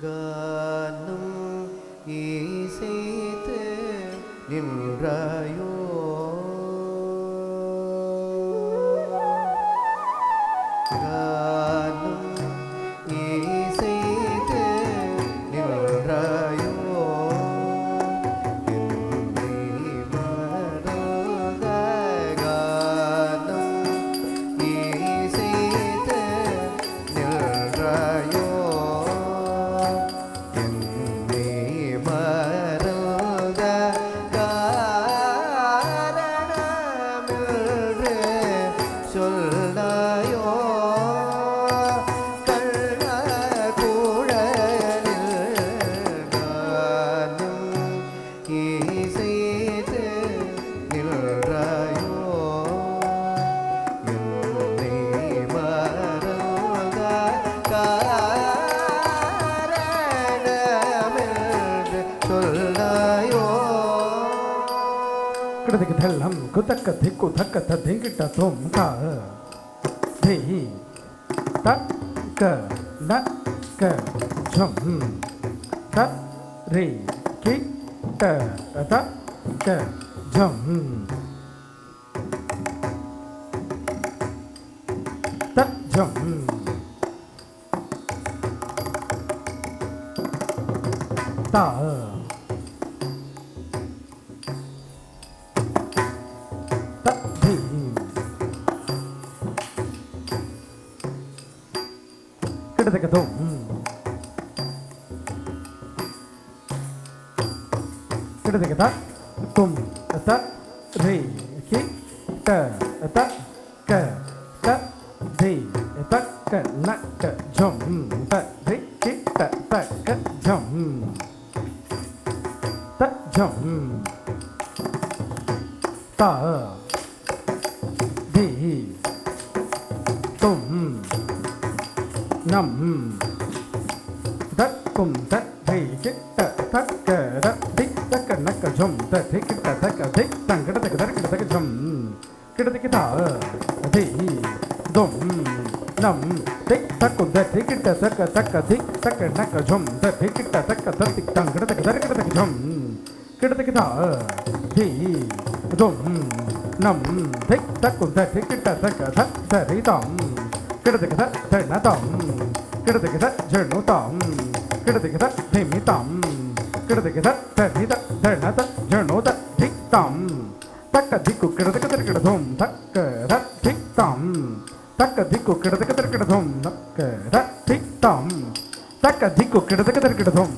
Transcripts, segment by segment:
கானம் இசைத்து நின்றாயோ கானம் இசைத்து நின்றாயோ धल्लम कुतक धिक्कु धक्क धिंगिट तुम का धी तक न क झम त रे कि त क झम त झम ता तुम त रे कि त क त धी त क न क झम त रे कि त क झम त झम त धी तुम नम कुम त रे कि त क नक झुम धिक धक धिक तंग धक धक झुम किड़क धा धी दुम नम धिक धक धिक धक धक धिक तक नक झुम धिक धक धक तंग धक धक झुम किड़क धा धी दुम नम धिक धक धिक धक धक धरी दम किड़क ध धन दम किड़क ध झणु दम किड़क ध धिमि दम किड़क ध धनि द धन द झणु द धिक दम तक धिक्कु किड़क धर धुम धक ध धिक दम तक धिक्कु किड़क धर धुम धक ध धिक दम तक धिक्कु किड़क धर धुम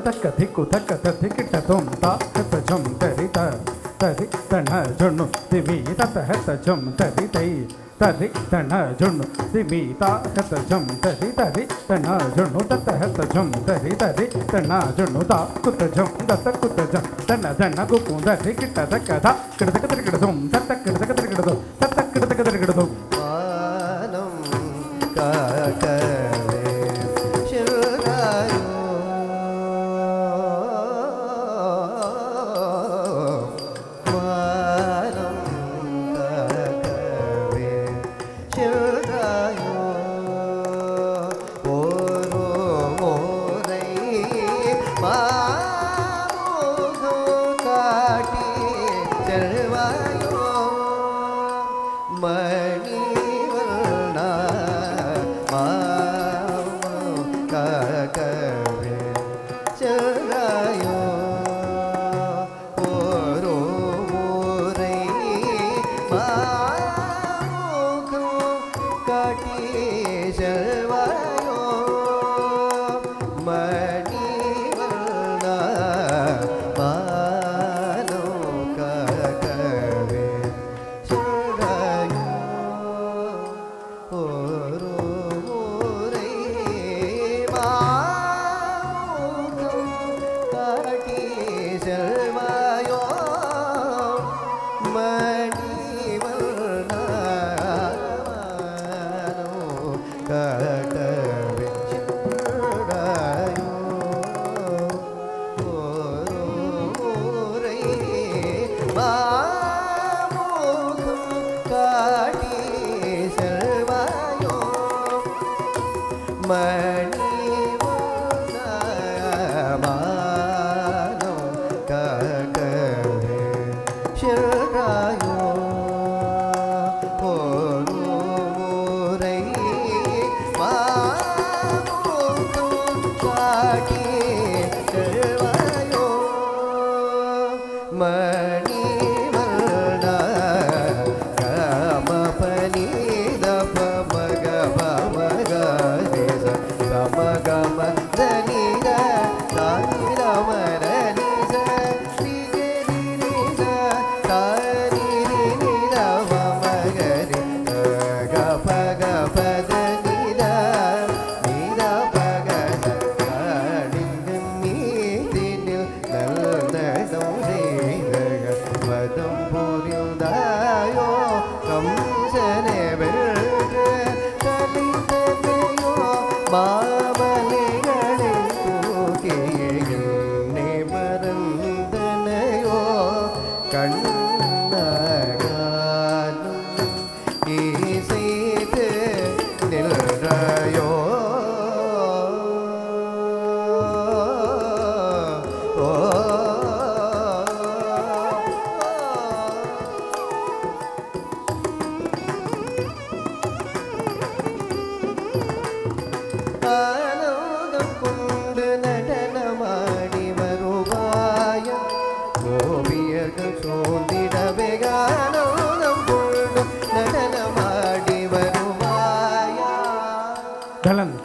ತಕ್ಕ ದಿಕ್ಕು ತಕ್ಕ ದಿಕ್ಕಿಟ್ಟ ತೊಂತ ಹೆತ್ತ ಜೊಂ ತರಿತ ತರಿ ತಣ ಜೊಣ್ಣು ತಿಮಿ ತತ್ತ ಹೆತ್ತ ಜೊಂ ತರಿ ತೈ ತರಿ ತಣ ಜೊಣ್ಣು ತಿಮಿ ತ ಹೆತ್ತ ಜೊಂ ತರಿ ತರಿ ತಣ ಜೊಣ್ಣು ತತ್ತ ಹೆತ್ತ ಜೊಂ ತರಿ ತರಿ ತಣ ಜೊಣ್ಣು ತ ಕುತ್ತ ಜೊಂ ದತ್ತ ಕುತ್ತ ಜೊಂ ತನ್ನ ದಣ್ಣ ಗುಪ್ಪು ದರಿ ಕಿಟ್ಟ ತಕ್ಕ ದ ಕಿಡದಕ ತಿರುಗಿಡದು ತತ್ತ ಕಿಡದಕ ತಿರುಗಿಡದು ತತ್ತ ಕಿಡದಕ ತಿರುಗಿಡದು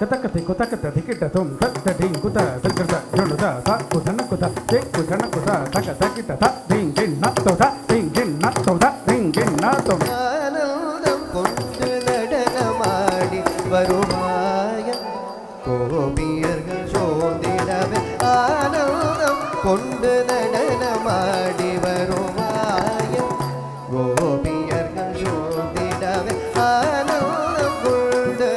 ಕತಕತೆ ಕುತಕತ ದಿಕ್ಕಿಟ್ಟ ತುಂ ತತ್ತ ಢಿಂ ಕುತ ತಕ್ಕತ ಜೊಣುದ ತ ಕುತನ ಕುತ ಚೆ ಕುತನ ಕುತ ತಕ ತಕ್ಕಿಟ್ಟ ತ ಢಿಂ ಗಿಣ್ಣ ತೋಟ ಢಿಂ ಗಿಣ್ಣ ತೋಟ ಢಿಂ ಗಿಣ್ಣ ತೋಟ ಆನಂದಂ ಕೊಂಡು நடன ಮಾಡಿ வருவாய கோபியர்கள் சோதிடவே ஆனந்தம் கொண்டு நடன ಮಾಡಿ வருவாய கோபியர்கள் சோதிடவே ஆனந்தம் கொண்டு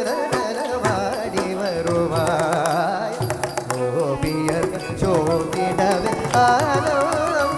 கோபியர்கள் சோதிடவே ஆனந்தம்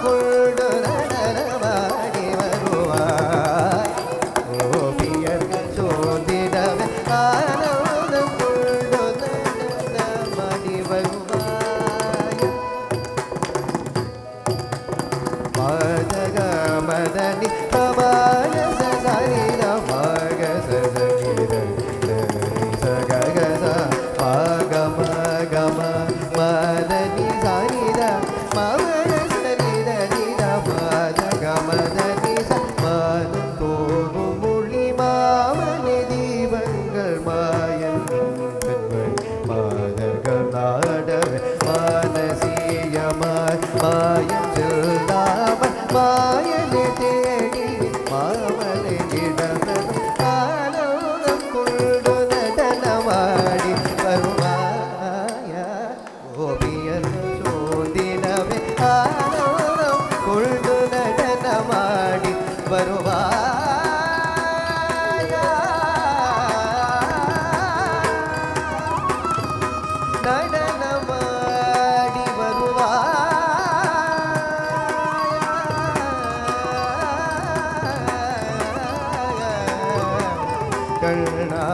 மாமலையிடவரும் ஆனந்தம் கொண்டு நடனமாடி வருவாயா கோபியர்கள் சோதிடவே ஆனந்தம் கொண்டு நடனமாடி வருவாயா நடனமாடி வருவாயா கண்ணா